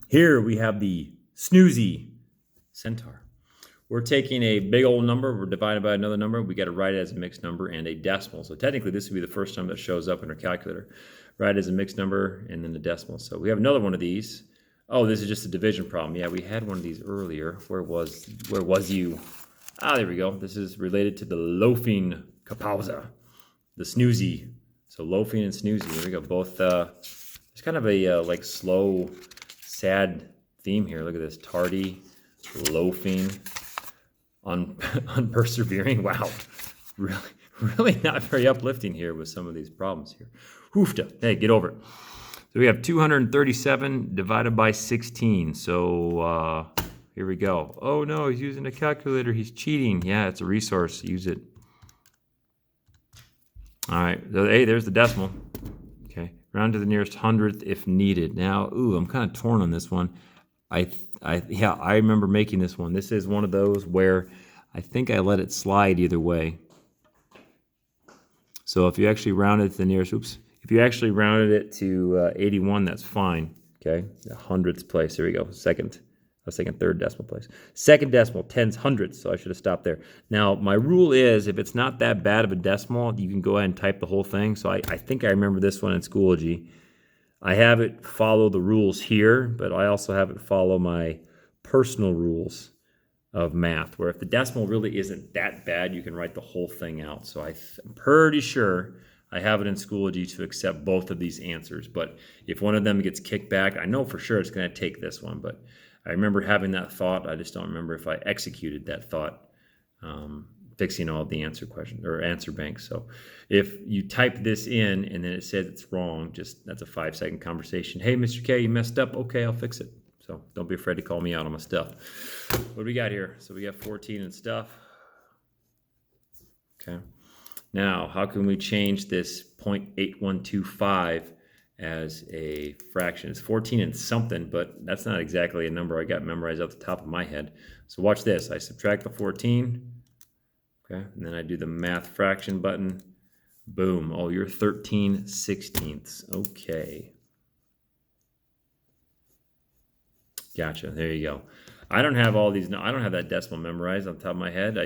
Here we have the Snoozy Centaur. We're taking a big old number, we're dividing by another number, we got to write it as a mixed number and a decimal. So technically this would be the first time that shows up in our calculator. Write it as a mixed number and then the decimal. So we have another one of these. Oh, this is just a division problem. Yeah, we had one of these earlier. Where was you? Ah, there we go. This is related to the loafing kapauza, the snoozy. So loafing and snoozy. There we go. Both. It's kind of a like slow, sad theme here. Look at this: tardy, loafing, unpersevering. Wow, really not very uplifting here with some of these problems here. Hoofda. Hey, get over it. So we have 237 divided by 16. So here we go. Oh no, he's using a calculator. He's cheating. Yeah, it's a resource. Use it. All right. So, hey, there's the decimal. Okay. Round to the nearest hundredth if needed. Now, ooh, I'm kind of torn on this one. I remember making this one. This is one of those where I think I let it slide either way. So if you actually rounded to the nearest, if you actually rounded it to 81, that's fine. Okay, the hundredths place. There we go. Second. I was thinking third decimal place. Second decimal, tens, hundredths. So I should have stopped there. Now my rule is, if it's not that bad of a decimal, you can go ahead and type the whole thing. So I think I remember this one in Schoology. I have it follow the rules here, but I also have it follow my personal rules of math, where if the decimal really isn't that bad, you can write the whole thing out. So I'm pretty sure I have it in Schoology to accept both of these answers. But if one of them gets kicked back, I know for sure it's going to take this one. But I remember having that thought. I just don't remember if I executed that thought, fixing all of the answer questions or answer banks. So if you type this in and then it says it's wrong, that's a 5-second conversation. Hey, Mr. K, you messed up. Okay, I'll fix it. So don't be afraid to call me out on my stuff. What do we got here? So we got 14 and stuff. Okay. Now, how can we change this 0.8125 as a fraction? It's 14 and something, but that's not exactly a number I got memorized off the top of my head. So watch this. I subtract the 14. Okay. And then I do the math fraction button. Boom. Oh, you're 13/16. Okay. Gotcha. There you go. I don't have all these. I don't have that decimal memorized on the top of my head.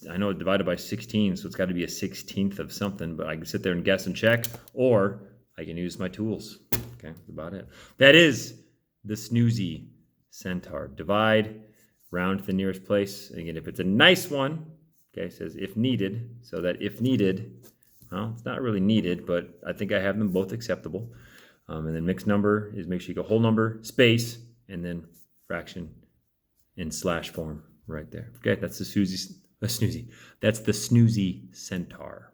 I know it divided by 16, so it's got to be a 16th of something. But I can sit there and guess and check, or I can use my tools. Okay, that's about it. That is the Snoozy Centaur. Divide, round to the nearest place. And again, if it's a nice one, okay, it says if needed. So that if needed, well, it's not really needed, but I think I have them both acceptable. And then mixed number is make sure you go whole number, space, and then fraction in slash form right there. Okay, that's the Snoozy. That's the Snoozy Centaur.